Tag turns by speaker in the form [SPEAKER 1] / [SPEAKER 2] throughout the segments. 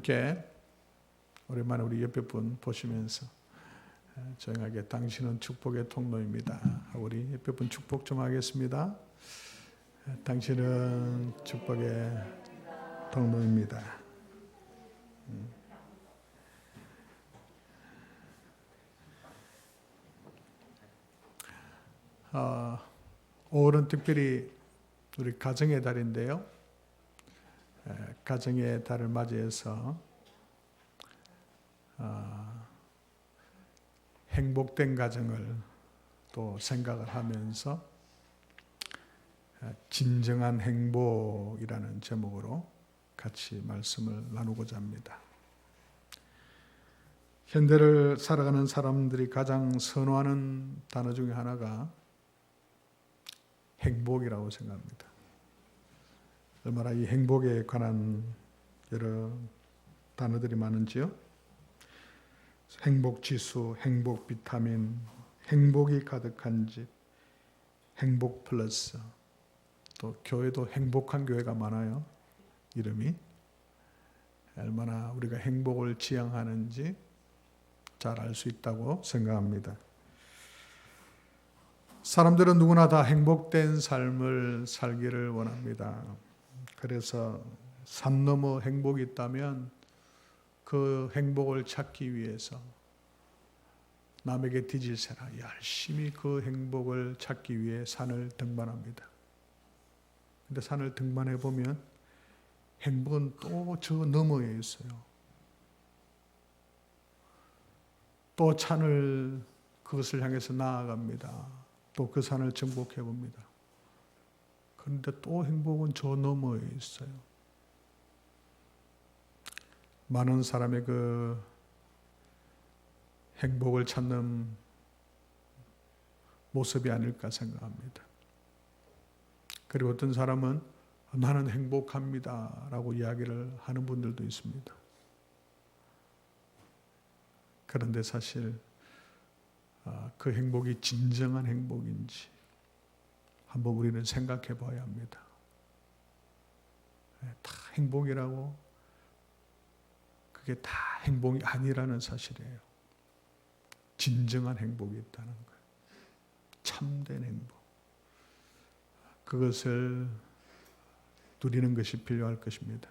[SPEAKER 1] 함께 오랜만에 우리 옆에 분 보시면서 조용하게 당신은 축복의 통로입니다. 우리 옆에 분 축복 좀 하겠습니다. 당신은 축복의 통로입니다. 오늘은 특별히 우리 가정의 달인데요. 가정의 달을 맞이해서 행복된 가정을 또 생각을 하면서 진정한 행복이라는 제목으로 같이 말씀을 나누고자 합니다. 현대를 살아가는 사람들이 가장 선호하는 단어 중에 하나가 행복이라고 생각합니다. 얼마나 이 행복에 관한 여러 단어들이 많은지요. 행복지수, 행복 비타민, 행복이 가득한 집, 행복 플러스, 또 교회도 행복한 교회가 많아요. 이름이 얼마나 우리가 행복을 지향하는지 잘 알 수 있다고 생각합니다. 사람들은 누구나 다 행복된 삶을 살기를 원합니다. 그래서 산 넘어 행복이 있다면 그 행복을 찾기 위해서 남에게 뒤질세라 열심히 그 행복을 찾기 위해 산을 등반합니다. 근데 산을 등반해 보면 행복은 또 저 너머에 있어요. 또 산을 그것을 향해서 나아갑니다. 또 그 산을 정복해 봅니다. 그런데 또 행복은 저 너머에 있어요. 많은 사람의 그 행복을 찾는 모습이 아닐까 생각합니다. 그리고 어떤 사람은 나는 행복합니다 라고 이야기를 하는 분들도 있습니다. 그런데 사실 그 행복이 진정한 행복인지 한번 우리는 생각해 봐야 합니다. 다 행복이라고 그게 다 행복이 아니라는 사실이에요. 진정한 행복이 있다는 거예요. 참된 행복. 그것을 누리는 것이 필요할 것입니다.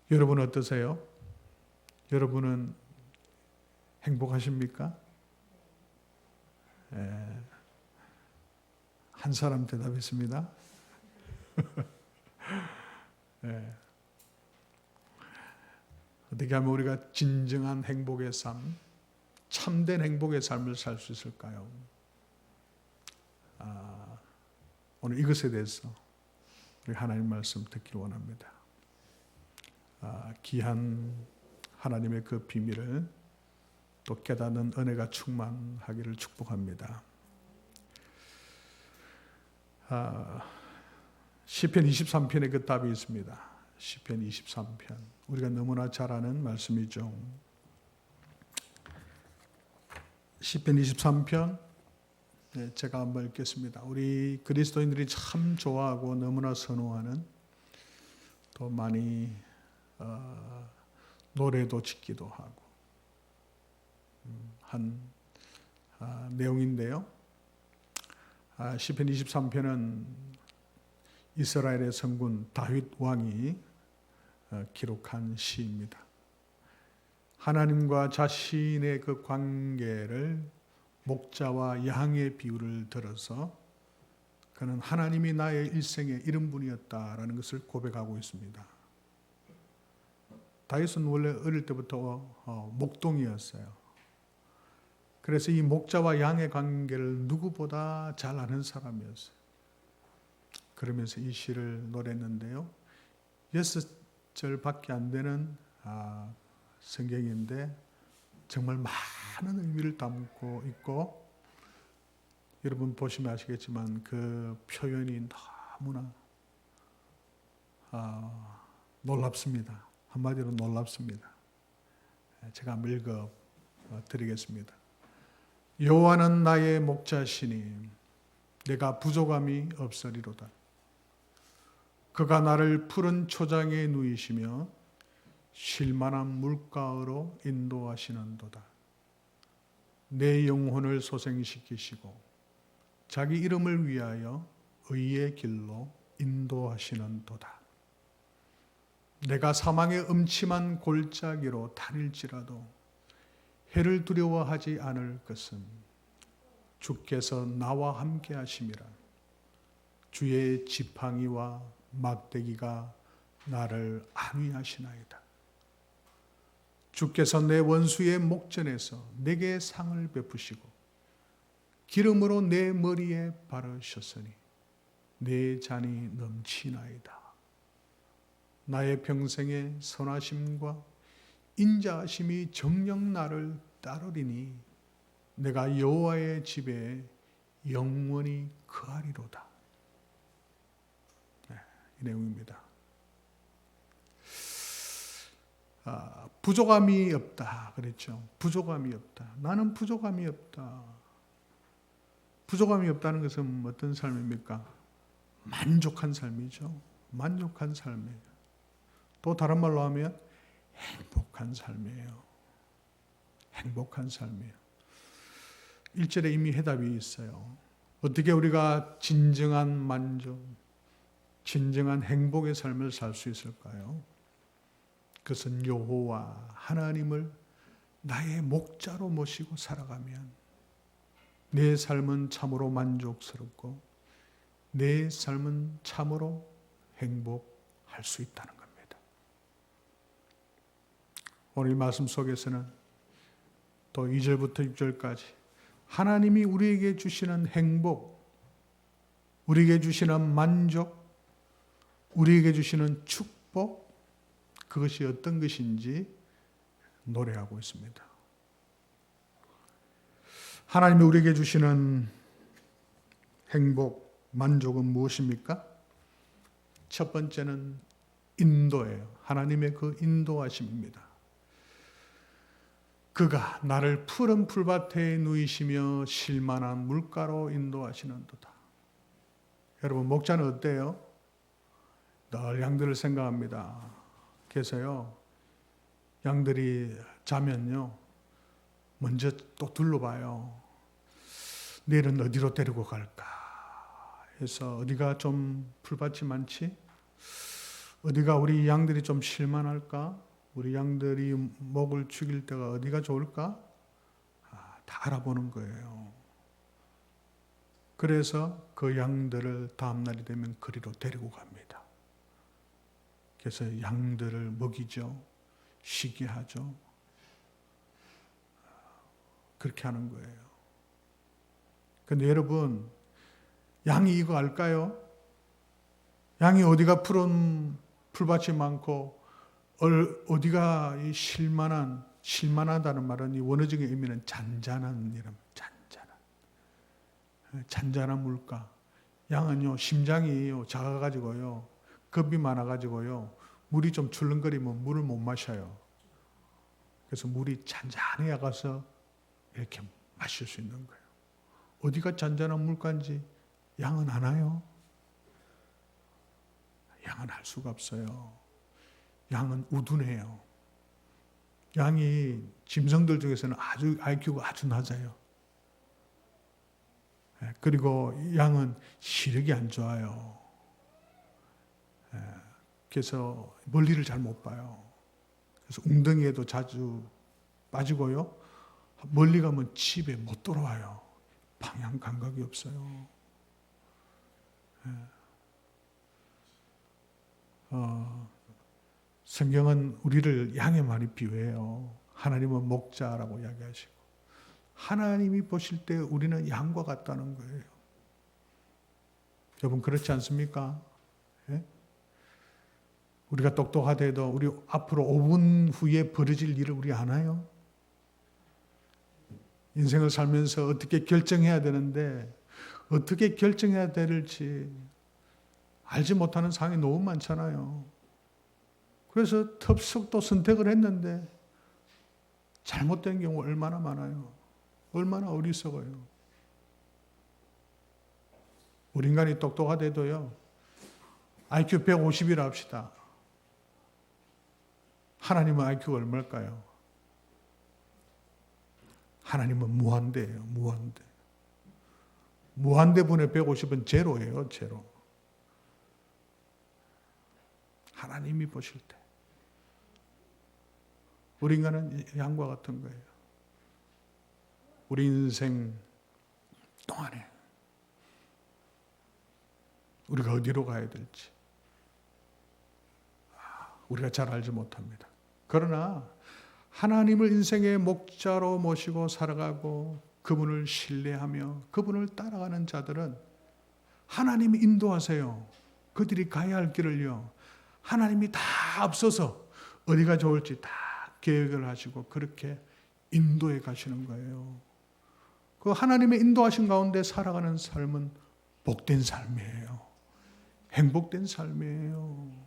[SPEAKER 1] 여러분 어떠세요? 여러분은 행복하십니까? 한 사람 대답했습니다. 어떻게 하면 우리가 진정한 행복의 삶, 참된 행복의 삶을 살 수 있을까요? 오늘 이것에 대해서 우리 하나님 말씀 듣기를 원합니다. 귀한 하나님의 그 비밀을 또 깨닫는 은혜가 충만하기를 축복합니다. 시편 23편에 그 답이 있습니다. 시편 23편. 우리가 너무나 잘 아는 말씀이죠. 시편 23편 제가 한번 읽겠습니다. 우리 그리스도인들이 참 좋아하고 너무나 선호하는 또 많이 노래도 짓기도 하고 한 내용인데요. 시편 23편은 이스라엘의 성군 다윗 왕이 기록한 시입니다. 하나님과 자신의 그 관계를 목자와 양의 비유를 들어서 그는 하나님이 나의 일생의 이런 분이었다라는 것을 고백하고 있습니다. 다윗은 원래 어릴 때부터 목동이었어요. 그래서 이 목자와 양의 관계를 누구보다 잘 아는 사람이었어요. 그러면서 이 시를 노래했는데요. 6절밖에 안 되는 성경인데 정말 많은 의미를 담고 있고 여러분 보시면 아시겠지만 그 표현이 너무나 놀랍습니다. 한마디로 놀랍습니다. 제가 한번 읽어 드리겠습니다. 여호와는 나의 목자시니 내가 부족함이 없으리로다. 그가 나를 푸른 초장에 누이시며 쉴만한 물가로 인도하시는도다. 내 영혼을 소생시키시고 자기 이름을 위하여 의의 길로 인도하시는도다. 내가 사망의 음침한 골짜기로 다닐지라도 해를 두려워하지 않을 것은 주께서 나와 함께 하심이라. 주의 지팡이와 막대기가 나를 안위하시나이다. 주께서 내 원수의 목전에서 내게 상을 베푸시고 기름으로 내 머리에 바르셨으니 내 잔이 넘치나이다. 나의 평생의 선하심과 인자하심이 정녕 나를 따르리니 내가 여호와의 집에 영원히 거하리로다. 이 내용입니다. 부족함이 없다 그랬죠. 부족함이 없다. 나는 부족함이 없다. 부족함이 없다는 것은 어떤 삶입니까? 만족한 삶이죠. 만족한 삶이에요. 또 다른 말로 하면 행복한 삶이에요. 행복한 삶이에요. 1절에 이미 해답이 있어요. 어떻게 우리가 진정한 만족, 진정한 행복의 삶을 살 수 있을까요? 그것은 여호와 하나님을 나의 목자로 모시고 살아가면 내 삶은 참으로 만족스럽고 내 삶은 참으로 행복할 수 있다는 겁니다. 오늘 말씀 속에서는 또 2절부터 6절까지 하나님이 우리에게 주시는 행복, 우리에게 주시는 만족, 우리에게 주시는 축복, 그것이 어떤 것인지 노래하고 있습니다. 하나님이 우리에게 주시는 행복, 만족은 무엇입니까? 첫 번째는 인도예요. 하나님의 그 인도하심입니다. 그가 나를 푸른 풀밭에 누이시며 쉴만한 물가로 인도하시는도다. 여러분, 목자는 어때요? 늘 양들을 생각합니다. 그래서요, 양들이 자면요, 먼저 또 둘러봐요. 내일은 어디로 데리고 갈까 해서 어디가 좀 풀밭이 많지? 어디가 우리 양들이 좀 쉴만할까? 우리 양들이 목을 죽일 때가 어디가 좋을까? 다 알아보는 거예요. 그래서 그 양들을 다음날이 되면 그리로 데리고 갑니다. 그래서 양들을 먹이죠. 쉬게 하죠. 그렇게 하는 거예요. 근데 여러분, 양이 이거 알까요? 양이 어디가 푸른 풀밭이 많고 어디가 쉴만하다는 말은 이 원어적인 의미는 잔잔한 이름, 잔잔한 물가. 양은요, 심장이 작아가지고요, 겁이 많아가지고요, 물이 좀 출렁거리면 물을 못 마셔요. 그래서 물이 잔잔해 가서 이렇게 마실 수 있는 거예요. 어디가 잔잔한 물가인지 양은 아나요? 양은 알 수가 없어요. 양은 우둔해요. 양이 짐승들 중에서는 아주 IQ가 아주 낮아요. 그리고 양은 시력이 안 좋아요. 그래서 멀리를 잘 못 봐요. 그래서 웅덩이에도 자주 빠지고요. 멀리 가면 집에 못 돌아와요. 방향 감각이 없어요. 성경은 우리를 양에 많이 비유해요. 하나님은 목자라고 이야기하시고 하나님이 보실 때 우리는 양과 같다는 거예요. 여러분 그렇지 않습니까? 예? 우리가 똑똑하대도 우리 앞으로 5분 후에 벌어질 일을 우리 아나요? 인생을 살면서 어떻게 결정해야 되는데 어떻게 결정해야 될지 알지 못하는 상황이 너무 많잖아요. 그래서 텁석 또 선택을 했는데 잘못된 경우 얼마나 많아요. 얼마나 어리석어요. 우리 인간이 똑똑하대도요, IQ 150이라 합시다. 하나님은 IQ가 얼마일까요? 하나님은 무한대예요. 무한대. 무한대분의 150은 제로예요. 제로. 하나님이 보실 때 우리 인간은 양과 같은 거예요. 우리 인생 동안에 우리가 어디로 가야 될지 우리가 잘 알지 못합니다. 그러나 하나님을 인생의 목자로 모시고 살아가고 그분을 신뢰하며 그분을 따라가는 자들은 하나님이 인도하세요. 그들이 가야 할 길을요. 하나님이 다 앞서서 어디가 좋을지 다 계획을 하시고 그렇게 인도해 가시는 거예요. 그 하나님의 인도하신 가운데 살아가는 삶은 복된 삶이에요. 행복된 삶이에요.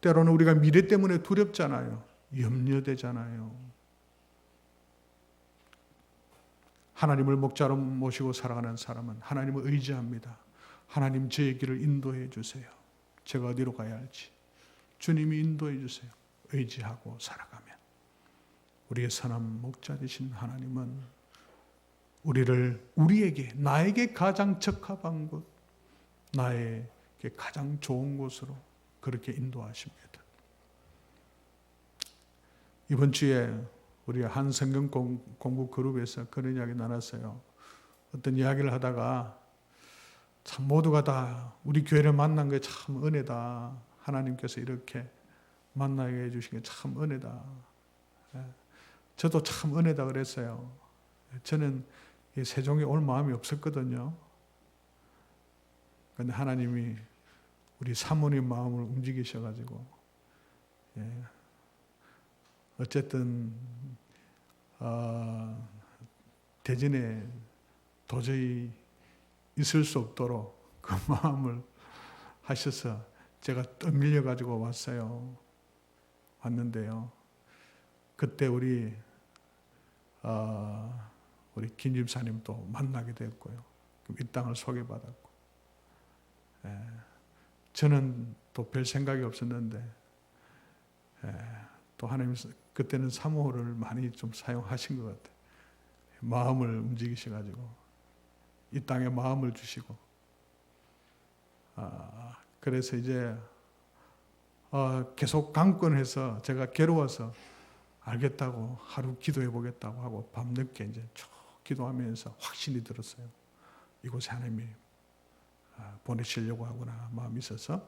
[SPEAKER 1] 때로는 우리가 미래 때문에 두렵잖아요. 염려되잖아요. 하나님을 목자로 모시고 살아가는 사람은 하나님을 의지합니다. 하나님 제 길을 인도해 주세요. 제가 어디로 가야 할지 주님이 인도해 주세요. 의지하고 살아가면 우리의 선한 목자 되신 하나님은 우리에게 나에게 가장 적합한 곳, 나에게 가장 좋은 곳으로 그렇게 인도하십니다. 이번 주에 우리 한 성경 공부 그룹에서 그런 이야기 나눴어요. 어떤 이야기를 하다가 참 모두가 다 우리 교회를 만난 게 참 은혜다. 하나님께서 이렇게 만나게 해주신 게 참 은혜다. 저도 참 은혜다 그랬어요. 저는 세종에 올 마음이 없었거든요. 그런데 하나님이 우리 사모님 마음을 움직이셔가지고 어쨌든 대전에 도저히 있을 수 없도록 그 마음을 하셔서 제가 떠밀려 가지고 왔는데요. 그때 우리 김 집사님도 만나게 됐고요. 이 땅을 소개받았고, 저는 또 별 생각이 없었는데 또 하나님 그때는 사모를 많이 좀 사용하신 것 같아요. 마음을 움직이셔가지고 이 땅에 마음을 주시고 그래서 이제 계속 강권해서 제가 괴로워서 알겠다고 하루 기도해 보겠다고 하고 밤늦게 이제 쭉 기도하면서 확신이 들었어요. 이곳에 하나님이 보내시려고 하구나 마음이 있어서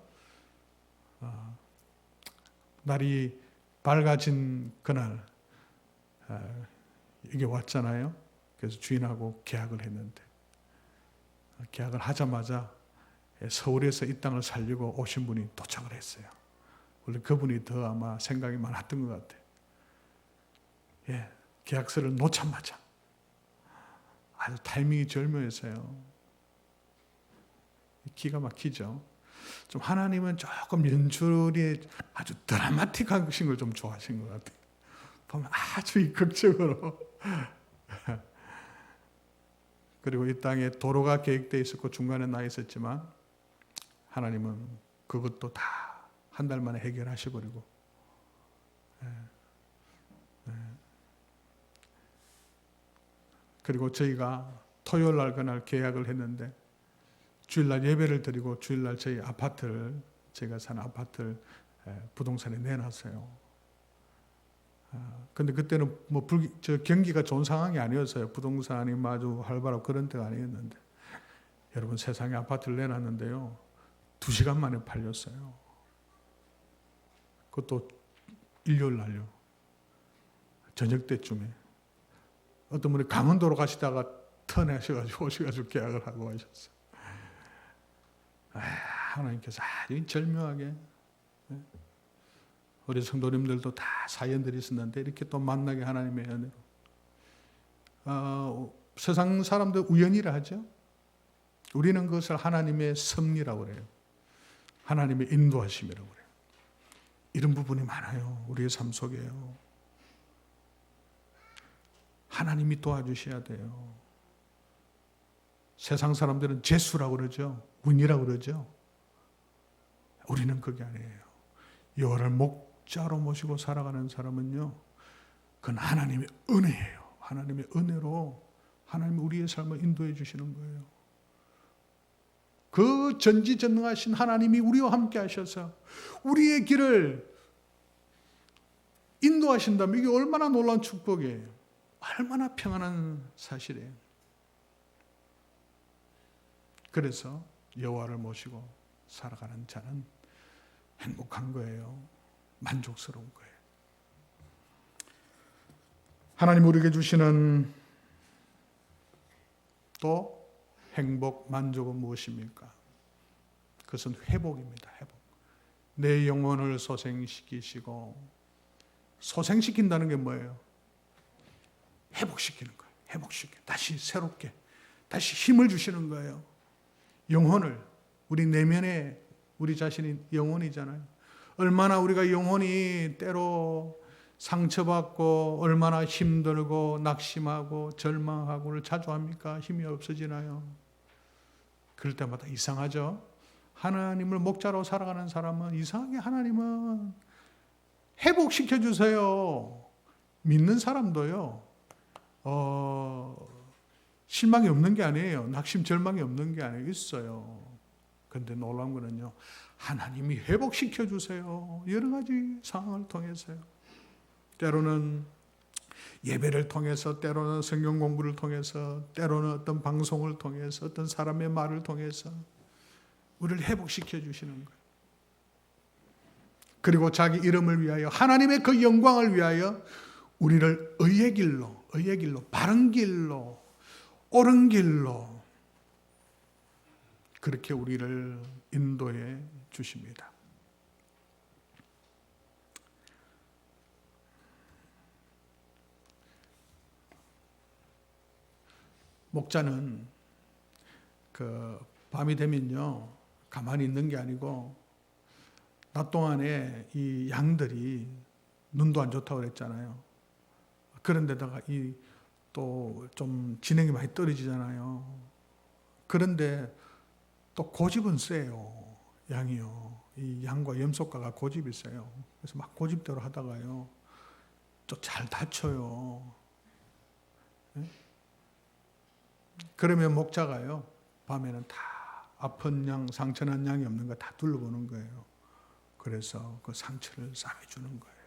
[SPEAKER 1] 날이 밝아진 그날 이게 왔잖아요. 그래서 주인하고 계약을 했는데 계약을 하자마자 서울에서 이 땅을 살려고 오신 분이 도착을 했어요. 원래 그분이 더 아마 생각이 많았던 것 같아요. 계약서를 놓자마자 아주 타이밍이 절묘했어요. 기가 막히죠. 좀 하나님은 조금 연출이 아주 드라마틱하신 걸 좀 좋아하신 것 같아요. 보면 아주 극적으로. 그리고 이 땅에 도로가 계획되어 있었고 중간에 나 있었지만 하나님은 그것도 다 한 달 만에 해결하셔버리고 그리고 저희가 토요일 날 그날 계약을 했는데 주일날 예배를 드리고 주일날 저희 아파트를 제가 사는 아파트를 부동산에 내놨어요. 근데 그때는 경기가 좋은 상황이 아니었어요. 부동산이 아주 활발하고 그런 때가 아니었는데 여러분 세상에 아파트를 내놨는데요. 2시간 만에 팔렸어요. 그것도 일요일 날요. 저녁 때쯤에. 어떤 분이 강원도로 가시다가 턴하셔가지고 오셔가지고 계약을 하고 가셨어요. 하나님께서 아주 절묘하게 우리 성도님들도 다 사연들이 있었는데 이렇게 또 만나게 하나님의 은혜로 세상 사람들 우연이라 하죠. 우리는 그것을 하나님의 섭리라고 그래요. 하나님의 인도하심이라고 그래요. 이런 부분이 많아요. 우리의 삶 속에요. 하나님이 도와주셔야 돼요. 세상 사람들은 재수라고 그러죠. 운이라고 그러죠. 우리는 그게 아니에요. 여호와를 목자로 모시고 살아가는 사람은요, 그건 하나님의 은혜예요. 하나님의 은혜로 하나님이 우리의 삶을 인도해 주시는 거예요. 그 전지전능하신 하나님이 우리와 함께 하셔서 우리의 길을 인도하신다면 이게 얼마나 놀라운 축복이에요. 얼마나 평안한 사실이에요. 그래서 여호와를 모시고 살아가는 자는 행복한 거예요. 만족스러운 거예요. 하나님 우리에게 주시는 또 행복, 만족은 무엇입니까? 그것은 회복입니다. 회복. 내 영혼을 소생시키시고, 소생시킨다는 게 뭐예요? 회복시키는 거예요. 회복시켜. 다시 새롭게, 다시 힘을 주시는 거예요. 영혼을, 우리 내면에 우리 자신이 영혼이잖아요. 얼마나 우리가 영혼이 때로 상처받고 얼마나 힘들고 낙심하고 절망하고를 자주 합니까? 힘이 없어지나요? 그럴 때마다 이상하죠? 하나님을 목자로 살아가는 사람은 이상하게 하나님은 회복시켜 주세요. 믿는 사람도요. 실망이 없는 게 아니에요. 낙심, 절망이 없는 게 아니에요. 있어요. 그런데 놀라운 거는요. 하나님이 회복시켜 주세요. 여러 가지 상황을 통해서요. 때로는 예배를 통해서, 때로는 성경 공부를 통해서, 때로는 어떤 방송을 통해서, 어떤 사람의 말을 통해서 우리를 회복시켜 주시는 거예요. 그리고 자기 이름을 위하여, 하나님의 그 영광을 위하여 우리를 의의 길로, 바른 길로, 옳은 길로 그렇게 우리를 인도해 주십니다. 목자는 그 밤이 되면요, 가만히 있는 게 아니고 낮 동안에 이 양들이 눈도 안 좋다고 그랬잖아요. 그런데다가 이 또 좀 지능이 많이 떨어지잖아요. 그런데 또 고집은 세요. 양이요. 이 양과 염소가가 고집이 세요. 그래서 막 고집대로 하다가요, 또 잘 다쳐요. 네? 그러면 목자가요, 밤에는 다 아픈 양, 상처난 양이 없는 거 다 둘러보는 거예요. 그래서 그 상처를 싸매주는 거예요.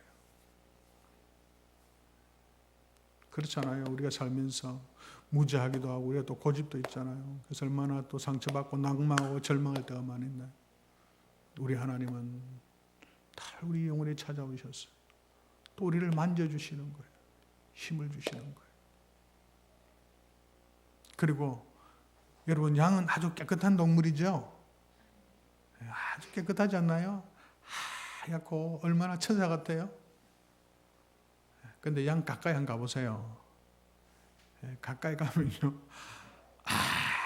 [SPEAKER 1] 그렇잖아요. 우리가 살면서 무지하기도 하고 우리가 또 고집도 있잖아요. 그래서 얼마나 또 상처받고 낙망하고 절망할 때가 많은데 우리 하나님은 다 우리 영혼에 찾아오셨어요. 또 우리를 만져주시는 거예요. 힘을 주시는 거예요. 그리고 여러분, 양은 아주 깨끗한 동물이죠. 아주 깨끗하지 않나요? 하얗고 얼마나 천사 같아요. 근데 양 가까이 한번 가보세요. 가까이 가면요,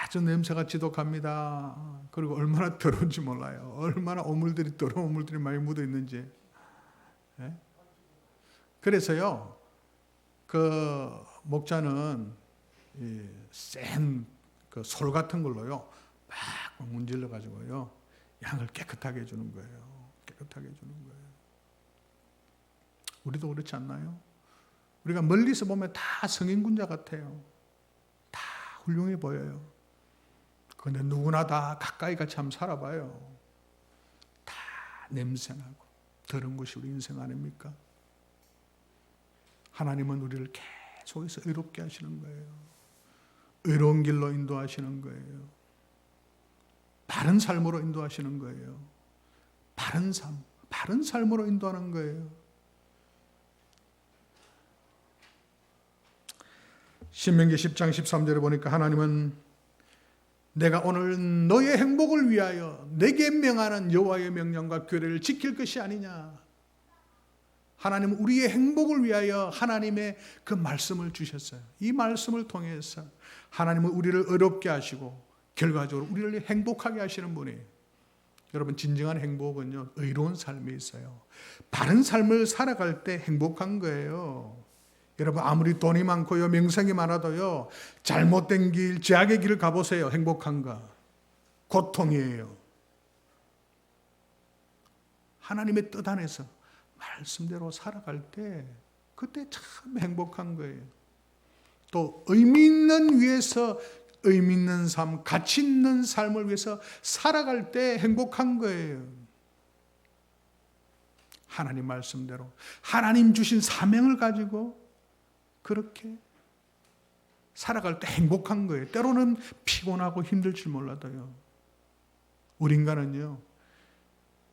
[SPEAKER 1] 아주 냄새가 지독합니다. 그리고 얼마나 더러운지 몰라요. 얼마나 더러운 오물들이 많이 묻어 있는지. 그래서요, 그 목자는 센 그 솔 같은 걸로요, 막 문질러 가지고요, 양을 깨끗하게 해주는 거예요. 깨끗하게 해주는 거예요. 우리도 그렇지 않나요? 우리가 멀리서 보면 다 성인군자 같아요. 다 훌륭해 보여요. 그런데 누구나 다 가까이 같이 한번 살아봐요. 다 냄새나고 더러운 것이 우리 인생 아닙니까? 하나님은 우리를 계속해서 의롭게 하시는 거예요. 의로운 길로 인도하시는 거예요. 바른 삶으로 인도하시는 거예요. 바른 삶으로 인도하는 거예요. 신명기 10장 13절에 보니까 하나님은 내가 오늘 너의 행복을 위하여 내게 명하는 여호와의 명령과 규례를 지킬 것이 아니냐. 하나님은 우리의 행복을 위하여 하나님의 그 말씀을 주셨어요. 이 말씀을 통해서 하나님은 우리를 의롭게 하시고 결과적으로 우리를 행복하게 하시는 분이에요. 여러분, 진정한 행복은요, 의로운 삶에 있어요. 바른 삶을 살아갈 때 행복한 거예요. 여러분, 아무리 돈이 많고요, 명성이 많아도요, 잘못된 길, 죄악의 길을 가보세요. 행복한가? 고통이에요. 하나님의 뜻 안에서 말씀대로 살아갈 때 그때 참 행복한 거예요. 또 의미 있는 위해서 의미 있는 삶, 가치 있는 삶을 위해서 살아갈 때 행복한 거예요. 하나님 말씀대로 하나님 주신 사명을 가지고 그렇게 살아갈 때 행복한 거예요. 때로는 피곤하고 힘들지 몰라도요. 우리 인간은요,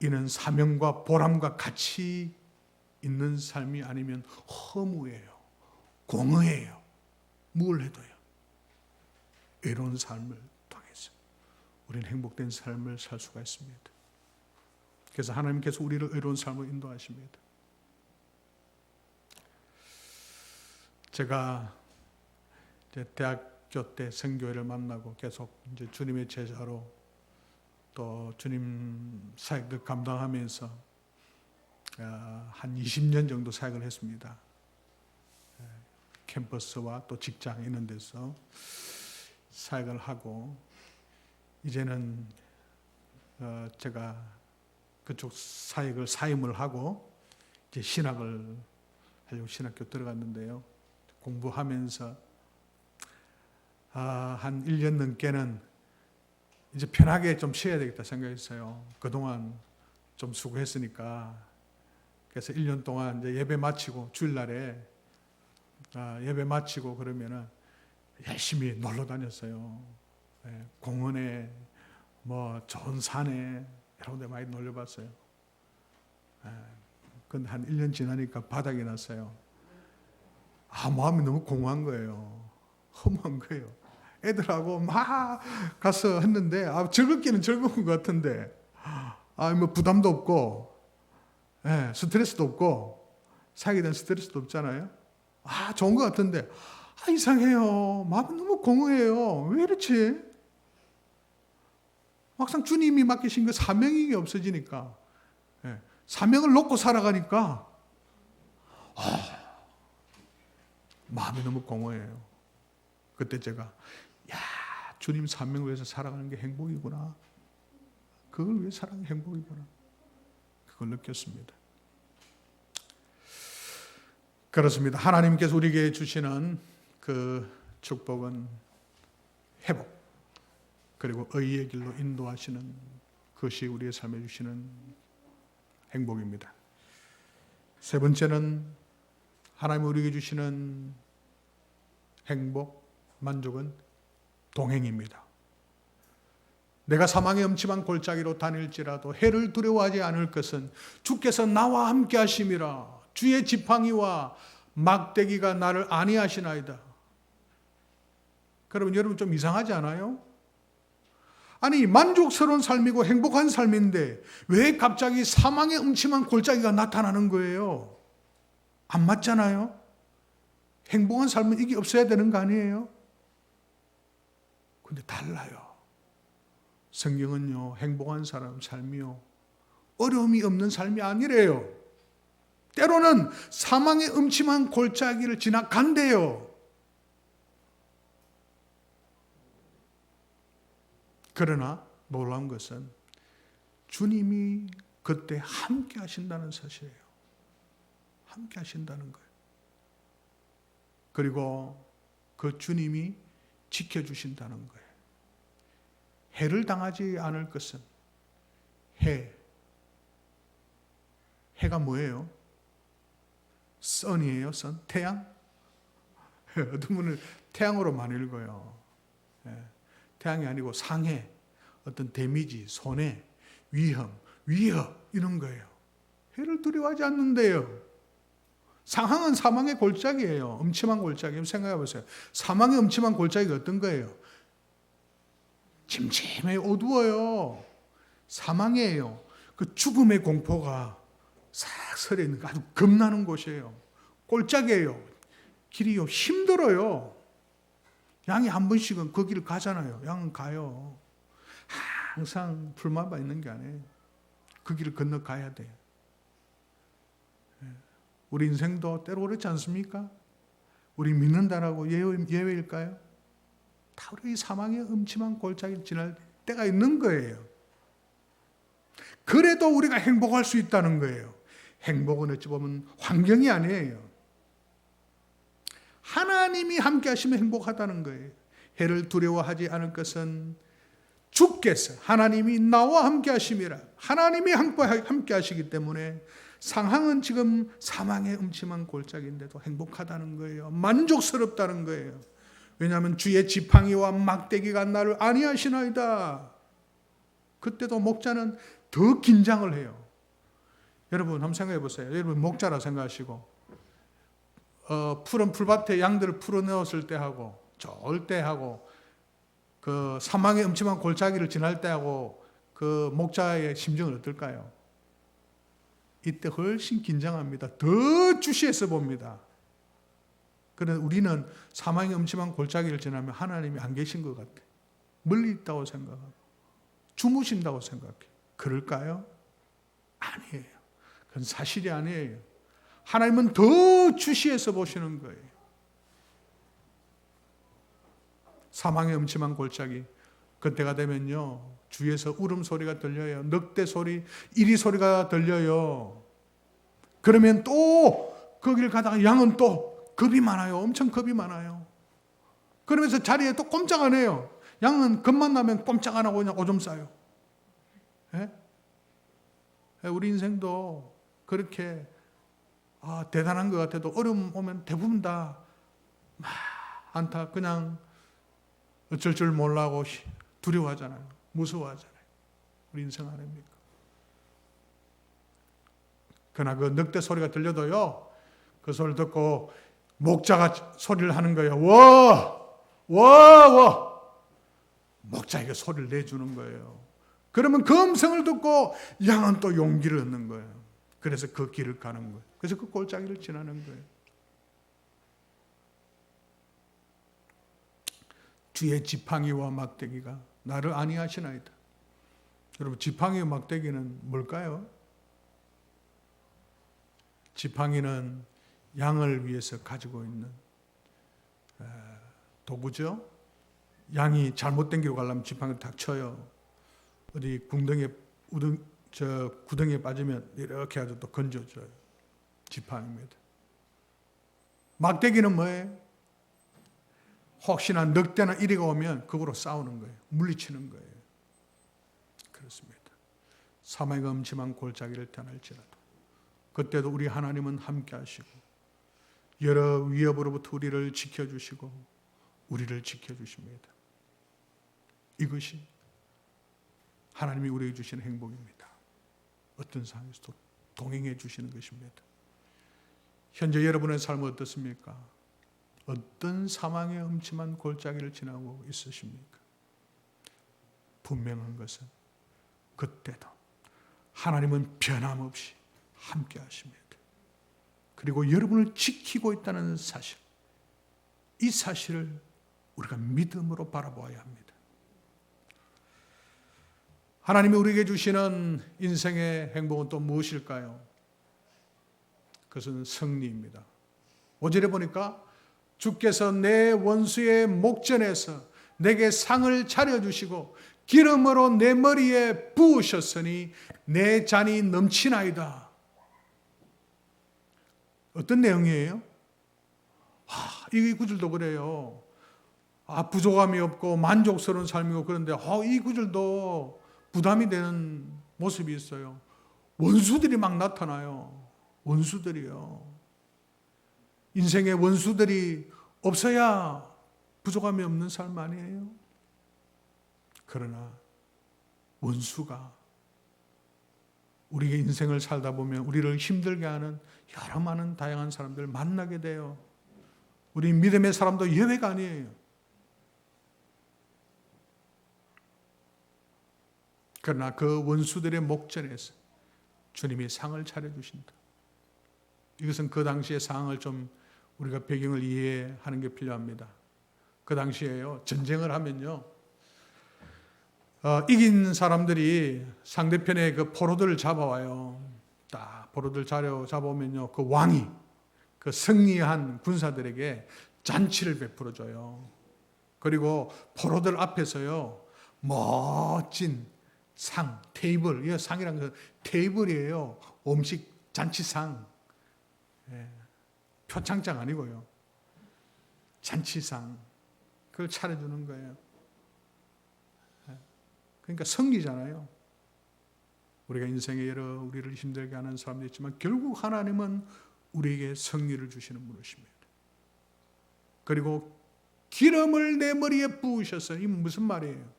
[SPEAKER 1] 이는 사명과 보람과 가치 있는 삶이 아니면 허무해요. 공허해요. 뭘 해도요. 외로운 삶을 통해서 우리는 행복된 삶을 살 수가 있습니다. 그래서 하나님께서 우리를 외로운 삶으로 인도하십니다. 제가 이제 대학교 때 선교회를 만나고 계속 이제 주님의 제자로 또 주님 사역을 감당하면서 한 20년 정도 사역을 했습니다. 캠퍼스와 또 직장 이런 데서 사역을 하고 이제는 제가 그쪽 사역을 사임을 하고 이제 신학을 하려고 신학교 들어갔는데요. 공부하면서 한 1년 넘게는 이제 편하게 좀 쉬어야 되겠다 생각했어요. 그동안 좀 수고했으니까. 그래서 1년 동안 이제 예배 마치고 주일날에 예배 마치고 그러면은 열심히 놀러 다녔어요. 공원에 뭐 좋은 산에 여러 군데 많이 놀려봤어요. 근데 한 1년 지나니까 바닥이 났어요. 마음이 너무 공허한 거예요. 허무한 거예요. 애들하고 막 가서 했는데 즐겁기는 즐거운 것 같은데 뭐 부담도 없고 스트레스도 없고 사역에 대한 스트레스도 없잖아요. 좋은 것 같은데 이상해요. 마음이 너무 공허해요. 왜 이렇지? 막상 주님이 맡기신 그 사명이 없어지니까 사명을 놓고 살아가니까 마음이 너무 공허해요. 그때 제가 주님 사명을 위해서 살아가는 게 행복이구나. 그걸 위해 살아가는 게 행복이구나. 그걸 느꼈습니다. 그렇습니다. 하나님께서 우리에게 주시는 그 축복은 회복 그리고 의의 길로 인도하시는 그것이 우리의 삶에 주시는 행복입니다. 세 번째는 하나님 우리에게 주시는 행복, 만족은 동행입니다. 내가 사망의 음침한 골짜기로 다닐지라도 해를 두려워하지 않을 것은 주께서 나와 함께 하심이라. 주의 지팡이와 막대기가 나를 안위하시나이다. 그러면 여러분 좀 이상하지 않아요? 아니 만족스러운 삶이고 행복한 삶인데 왜 갑자기 사망의 음침한 골짜기가 나타나는 거예요? 안 맞잖아요? 행복한 삶은 이게 없어야 되는 거 아니에요? 근데 달라요. 성경은요, 행복한 사람 삶이요, 어려움이 없는 삶이 아니래요. 때로는 사망의 음침한 골짜기를 지나간대요. 그러나 놀라운 것은 주님이 그때 함께 하신다는 사실이에요. 함께 하신다는 거예요. 그리고 그 주님이 지켜주신다는 거예요. 해를 당하지 않을 것은 해가 뭐예요? 선이에요. 선? 태양? 어떤 분은 태양으로 많이 읽어요. 태양이 아니고 상해, 어떤 데미지, 손해, 위험, 위협 이런 거예요. 해를 두려워하지 않는데요. 상황은 사망의 골짜기예요. 음침한 골짜기. 생각해 보세요. 사망의 음침한 골짜기가 어떤 거예요? 침침해 어두워요. 사망이에요. 그 죽음의 공포가 싹 서려 있는 거 아주 겁나는 곳이에요. 골짜기예요. 길이요 힘들어요. 양이 한 번씩은 그 길을 가잖아요. 양은 가요. 항상 불만만 있는 게 아니에요. 그 길을 건너가야 돼요. 우리 인생도 때로 그렇지 않습니까? 우리 믿는다라고 예외일까요? 다 우리 사망의 음침한 골짜기를 지날 때가 있는 거예요. 그래도 우리가 행복할 수 있다는 거예요. 행복은 어찌 보면 환경이 아니에요. 하나님이 함께 하시면 행복하다는 거예요. 해를 두려워하지 않을 것은 주께서 하나님이 나와 함께 하심이라. 하나님이 함께 하시기 때문에 상황은 지금 사망의 음침한 골짜기인데도 행복하다는 거예요. 만족스럽다는 거예요. 왜냐하면 주의 지팡이와 막대기가 나를 안위하시나이다. 그때도 목자는 더 긴장을 해요. 여러분 한번 생각해 보세요. 여러분 목자라 생각하시고 푸른 풀밭에 양들을 풀어넣었을 때 하고 좋을 때 하고 그 사망의 음침한 골짜기를 지날 때 하고 그 목자의 심정은 어떨까요? 이때 훨씬 긴장합니다. 더 주시해서 봅니다. 그런데 우리는 사망의 음침한 골짜기를 지나면 하나님이 안 계신 것 같아. 멀리 있다고 생각하고 주무신다고 생각해. 그럴까요? 아니에요. 그건 사실이 아니에요. 하나님은 더 주시해서 보시는 거예요. 사망의 음침한 골짜기 그때가 되면요 주위에서 울음소리가 들려요. 늑대 소리, 이리 소리가 들려요. 그러면 또 거길 가다가 양은 또 겁이 많아요. 엄청 겁이 많아요. 그러면서 자리에 또 꼼짝 안 해요. 양은 겁만 나면 꼼짝 안 하고 그냥 오줌 싸요. 예? 우리 인생도 그렇게 대단한 것 같아도 어려움 오면 대부분 다 안타 그냥 어쩔 줄 몰라고 두려워하잖아요. 무서워하잖아요. 우리 인생 아닙니까? 그러나 그 늑대 소리가 들려도요. 그 소리를 듣고 목자가 소리를 하는 거예요. 와! 목자에게 소리를 내주는 거예요. 그러면 그 음성을 듣고 양은 또 용기를 얻는 거예요. 그래서 그 길을 가는 거예요. 그래서 그 골짜기를 지나는 거예요. 주의 지팡이와 막대기가 나를 안위하시나이다. 여러분 지팡이와 막대기는 뭘까요? 지팡이는 양을 위해서 가지고 있는 도구죠. 양이 잘못된 길로 가려면 지팡이를 탁 쳐요. 어디 구덩이에 빠지면 이렇게 아주 또 건져줘요. 지팡이입니다. 막대기는 뭐예요? 혹시나 늑대나 이리가 오면 그거로 싸우는 거예요. 물리치는 거예요. 그렇습니다. 사망의 음침한 골짜기를 떠날지라도 그때도 우리 하나님은 함께 하시고 여러 위협으로부터 우리를 지켜주시고 우리를 지켜주십니다. 이것이 하나님이 우리에게 주시는 행복입니다. 어떤 상황에서도 동행해 주시는 것입니다. 현재 여러분의 삶은 어떻습니까? 어떤 사망의 음침한 골짜기를 지나고 있으십니까? 분명한 것은 그때도 하나님은 변함없이 함께 하십니다. 그리고 여러분을 지키고 있다는 사실, 이 사실을 우리가 믿음으로 바라보아야 합니다. 하나님이 우리에게 주시는 인생의 행복은 또 무엇일까요? 그것은 승리입니다. 5절에 보니까 주께서 내 원수의 목전에서 내게 상을 차려주시고 기름으로 내 머리에 부으셨으니 내 잔이 넘치나이다. 어떤 내용이에요? 이 구절도 그래요. 부족함이 없고 만족스러운 삶이고 그런데 이 구절도 부담이 되는 모습이 있어요. 원수들이 막 나타나요. 원수들이요. 인생의 원수들이 없어야 부족함이 없는 삶 아니에요? 그러나 원수가 우리의 인생을 살다 보면 우리를 힘들게 하는 여러 많은 다양한 사람들을 만나게 돼요. 우리 믿음의 사람도 예외가 아니에요. 그러나 그 원수들의 목전에서 주님이 상을 차려주신다. 이것은 그 당시의 상황을 좀 우리가 배경을 이해하는 게 필요합니다. 그 당시에요. 전쟁을 하면요. 이긴 사람들이 상대편의 그 포로들을 잡아와요. 딱 포로들 잡아오면요. 그 왕이 그 승리한 군사들에게 잔치를 베풀어줘요. 그리고 포로들 앞에서요. 멋진 상, 테이블, 이 상이란 건 테이블이에요. 음식 잔치상, 표창장 아니고요. 잔치상, 그걸 차려주는 거예요. 그러니까 승리잖아요. 우리가 인생에 여러 우리를 힘들게 하는 사람도 있지만 결국 하나님은 우리에게 승리를 주시는 분이십니다. 그리고 기름을 내 머리에 부으셨어요. 이게 무슨 말이에요?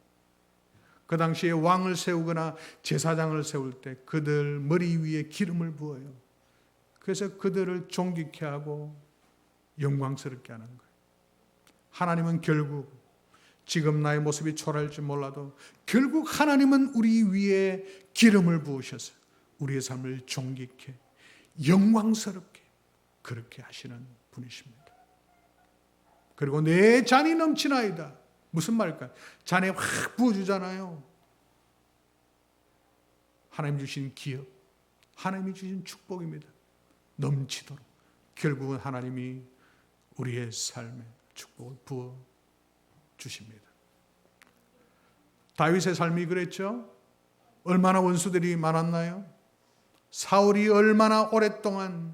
[SPEAKER 1] 그 당시에 왕을 세우거나 제사장을 세울 때 그들 머리 위에 기름을 부어요. 그래서 그들을 존귀케 하고 영광스럽게 하는 거예요. 하나님은 결국 지금 나의 모습이 초라할지 몰라도 결국 하나님은 우리 위에 기름을 부으셔서 우리의 삶을 존귀케 영광스럽게 그렇게 하시는 분이십니다. 그리고 내 잔이 넘치나이다. 무슨 말일까요? 잔에 확 부어주잖아요. 하나님 주신 기업, 하나님이 주신 축복입니다. 넘치도록 결국은 하나님이 우리의 삶에 축복을 부어 주십니다. 다윗의 삶이 그랬죠. 얼마나 원수들이 많았나요? 사울이 얼마나 오랫동안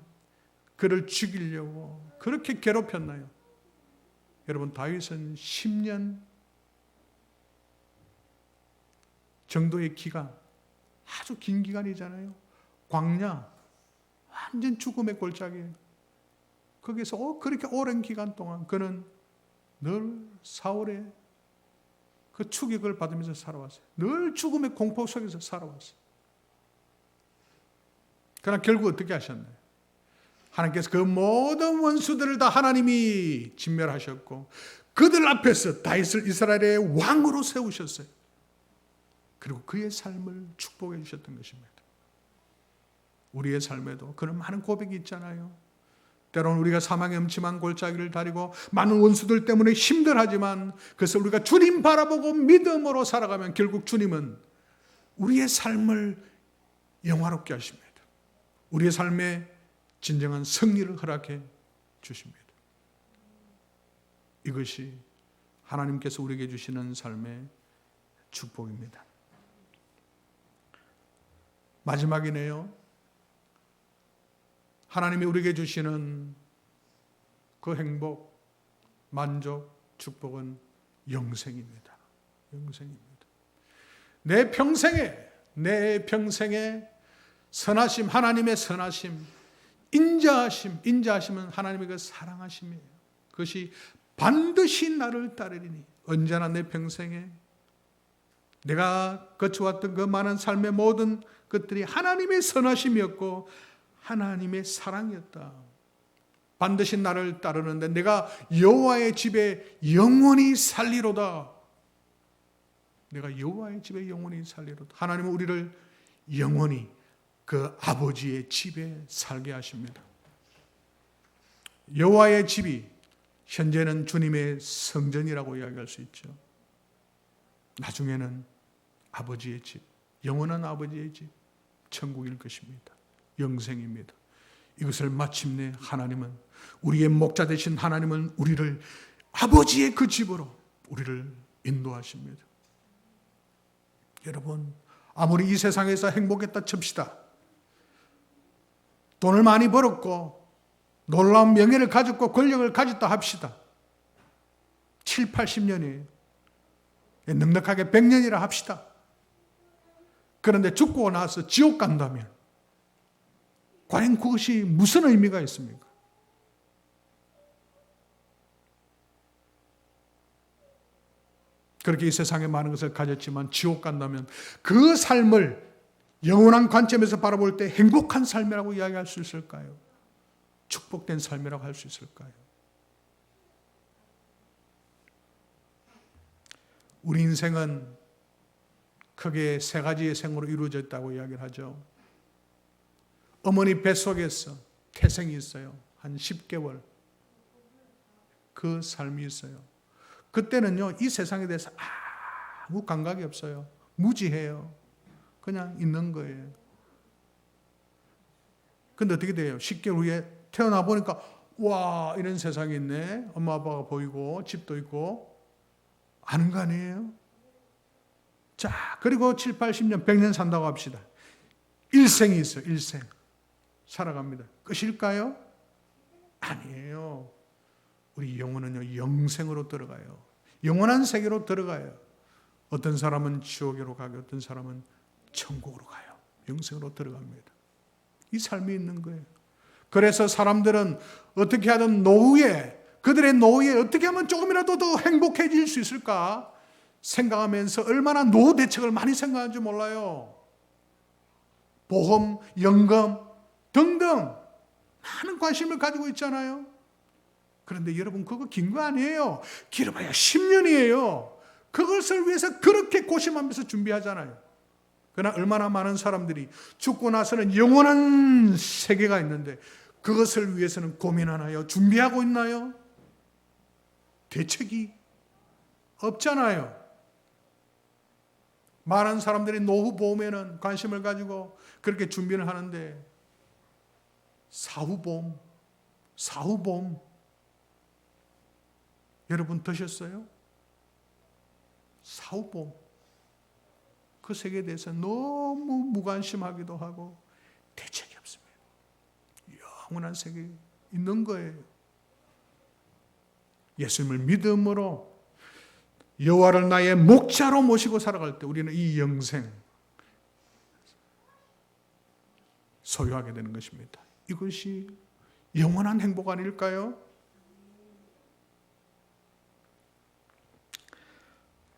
[SPEAKER 1] 그를 죽이려고 그렇게 괴롭혔나요? 여러분, 다윗은 10년 정도의 기간, 아주 긴 기간이잖아요. 광야, 완전 죽음의 골짜기예요. 거기서 그렇게 오랜 기간 동안 그는 늘 사울의 그 추격을 받으면서 살아왔어요. 늘 죽음의 공포 속에서 살아왔어요. 그러나 결국 어떻게 하셨나요? 하나님께서 그 모든 원수들을 다 하나님이 진멸하셨고 그들 앞에서 다윗을 이스라엘의 왕으로 세우셨어요. 그리고 그의 삶을 축복해 주셨던 것입니다. 우리의 삶에도 그런 많은 고백이 있잖아요. 때로는 우리가 사망의 음침한 골짜기를 다니고 많은 원수들 때문에 힘들하지만 그래서 우리가 주님 바라보고 믿음으로 살아가면 결국 주님은 우리의 삶을 영화롭게 하십니다. 우리의 삶에 진정한 승리를 허락해 주십니다. 이것이 하나님께서 우리에게 주시는 삶의 축복입니다. 마지막이네요. 하나님이 우리에게 주시는 그 행복, 만족, 축복은 영생입니다. 영생입니다. 내 평생에 선하심, 하나님의 선하심, 인자하심은 하나님의 그 사랑하심이에요. 그것이 반드시 나를 따르리니 언제나 내 평생에 내가 거쳐왔던 그 많은 삶의 모든 것들이 하나님의 선하심이었고 하나님의 사랑이었다. 반드시 나를 따르는데 내가 여호와의 집에 영원히 살리로다. 내가 여호와의 집에 영원히 살리로다. 하나님은 우리를 영원히 그 아버지의 집에 살게 하십니다. 여호와의 집이 현재는 주님의 성전이라고 이야기할 수 있죠. 나중에는 아버지의 집, 영원한 아버지의 집, 천국일 것입니다. 영생입니다. 이것을 마침내 하나님은 우리의 목자 되신 하나님은 우리를 아버지의 그 집으로 우리를 인도하십니다. 여러분, 아무리 이 세상에서 행복했다 칩시다. 돈을 많이 벌었고 놀라운 명예를 가졌고 권력을 가졌다 합시다. 7, 80년이에요. 넉넉하게 100년이라 합시다. 그런데 죽고 나서 지옥 간다면 과연 그것이 무슨 의미가 있습니까? 그렇게 이 세상에 많은 것을 가졌지만 지옥 간다면 그 삶을 영원한 관점에서 바라볼 때 행복한 삶이라고 이야기할 수 있을까요? 축복된 삶이라고 할 수 있을까요? 우리 인생은 크게 세 가지의 생으로 이루어져 있다고 이야기를 하죠. 어머니 뱃속에서 태생이 있어요. 한 10개월. 그 삶이 있어요. 그때는요, 이 세상에 대해서 아무 감각이 없어요. 무지해요. 그냥 있는 거예요. 근데 어떻게 돼요? 10개월 후에 태어나 보니까 와, 이런 세상이 있네. 엄마 아빠가 보이고 집도 있고 아는 거 아니에요? 자, 그리고 7, 80년, 100년 산다고 합시다. 일생이 있어요. 일생. 살아갑니다. 끝일까요? 아니에요. 우리 영혼은요, 영생으로 들어가요. 영원한 세계로 들어가요. 어떤 사람은 지옥으로 가고 어떤 사람은 천국으로 가요. 영생으로 들어갑니다. 이 삶이 있는 거예요. 그래서 사람들은 어떻게 하든 그들의 노후에 어떻게 하면 조금이라도 더 행복해질 수 있을까 생각하면서 얼마나 노후 대책을 많이 생각하는지 몰라요. 보험, 연금 등등 많은 관심을 가지고 있잖아요. 그런데 여러분, 그거 긴 거 아니에요. 길어봐야 10년이에요. 그것을 위해서 그렇게 고심하면서 준비하잖아요. 그러나 얼마나 많은 사람들이 죽고 나서는 영원한 세계가 있는데 그것을 위해서는 고민하나요? 준비하고 있나요? 대책이 없잖아요. 많은 사람들이 노후 보험에는 관심을 가지고 그렇게 준비를 하는데 사후보험 여러분 드셨어요? 사후보험 그 세계에 대해서 너무 무관심하기도 하고 대책이 없습니다. 영원한 세계에 있는 거예요. 예수님을 믿음으로 여호와를 나의 목자로 모시고 살아갈 때 우리는 이 영생 소유하게 되는 것입니다. 이것이 영원한 행복 아닐까요?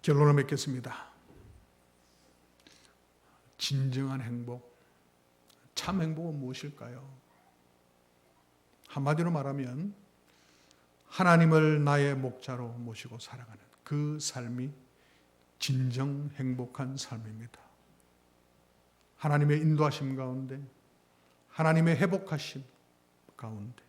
[SPEAKER 1] 결론을 맺겠습니다. 진정한 행복, 참 행복은 무엇일까요? 한마디로 말하면 하나님을 나의 목자로 모시고 살아가는 그 삶이 진정 행복한 삶입니다. 하나님의 인도하심 가운데, 하나님의 회복하심 가운데